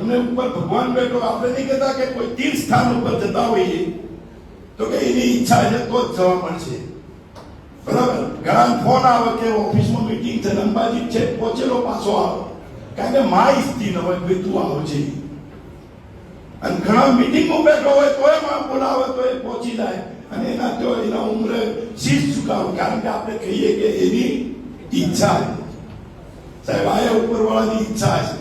અમને ઉપર ભગવાન બેઠો, આપણે નહીં કહેતા કે કોઈ તીર્થ સ્થાન ઉપર જતા હોઈએ તો કે એની ઈચ્છા છે તો જ જવા મળશે, બરાબર. ઘણા ફોન આવે કે ઓફિસમાં મીટિંગ છે, અંબાજી છે, પહોંચેલો પાછો આવે, કારણ કે માં ઈચ્છતી ન હોય ભાઈ તું આવો છે. અને ઘણા મીટિંગમાં બેઠો હોય તોય માં બોલાવે તો એ પહોંચી જાય, અને એના તો એના ઉંમરે શીશ ઝુકાવે, કારણ કે આપણે કહીએ કે એની ઈચ્છા છે. સાહેબ આયા ઉપરવાળાની ઈચ્છા છે.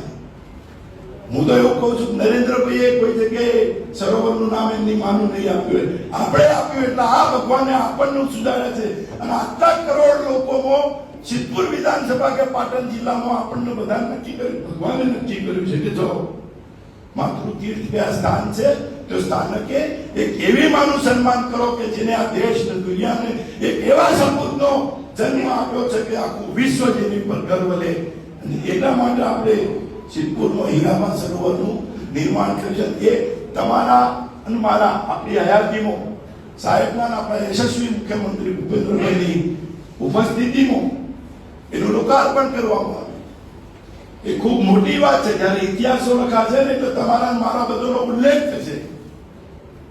હું તો એવું કહું છું, નરેન્દ્રભાઈએ કોઈ જગ્યાએ સરોવરનું નામ એમની માનું નહીં આપ્યું, આપણે આપ્યું. એટલે આ ભગવાને આપણને સુધાર્યા છે. અને આટલા કરોડ લોકોમાં સિદ્ધપુર વિધાનસભા કે પાટણ જિલ્લામાં આપણને બધા નક્કી કર્યું, ભગવાને નક્કી કર્યું છે કે જો માતૃ તીર્થ બે સ્થાન છે, તો સ્થાનકે એક એવી માનું સન્માન કરો કે જેને આ દેશ ને દુનિયાને એક એવા સપૂતનો જન્મ આપ્યો છે કે આખું વિશ્વ જેની પર ગર્વ લે. અને એટલા માટે આપણે સિદ્ધપુરમાં હીરાબા સરોવરનું નિર્માણ કર્યું છે. એ તમારા અને મારા આપણી હયાતીમાં સાહેબના આપણા યશસ્વી મુખ્યમંત્રી ભૂપેન્દ્રભાઈની ઉપસ્થિતિમાં એનું લોકાર્પણ કરવામાં આવ્યું. એ ખૂબ મોટી વાત છે. જયારે ઇતિહાસો લખાશે ને તો તમારા મારા બધાનો ઉલ્લેખ થશે,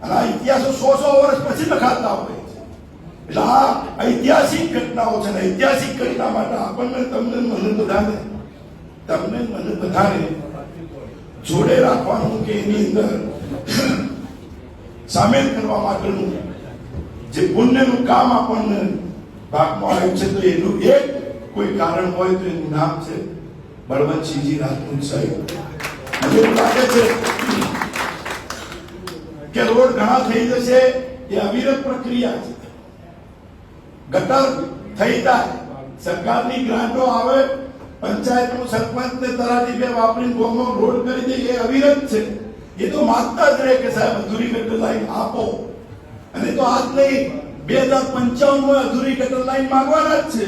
અને આ ઇતિહાસો 100 વર્ષ પછી લખાતા હોય છે. એટલે આ ઐતિહાસિક ઘટનાઓ છે ને ઐતિહાસિક ઘટના માટે આપણને તમને મને બધાને જોડે રાખવાનું કે એની અંદર સામેલ કરવા માટેનું જે પુણ્યનું કામ આપણને ભાગમાં આવ્યું છે, તો એનું એક કોઈ કારણ હોય તો એનું નામ છે બળવંતસિંહજી રાજપૂત સાહેબ. મને એવું લાગે છે કે રોડ ઘણા થઈ જશે, એ અવિરત પ્રક્રિયા છે. ગટર થઈ જાય, સરકારની ગ્રાન્ટો આવે, પંચાયતનું સરપંચ ને તલાટી બે વાપરીને ગામમાં રોડ કરી દે, એ અવિરત છે. એ તો માગતા જ રહે કે સાહેબ અધૂરી ગટર લાઈન આપો, અને તો આજ નહીં 2055 અધૂરી ગટર લાઈન માંગવાના જ છે.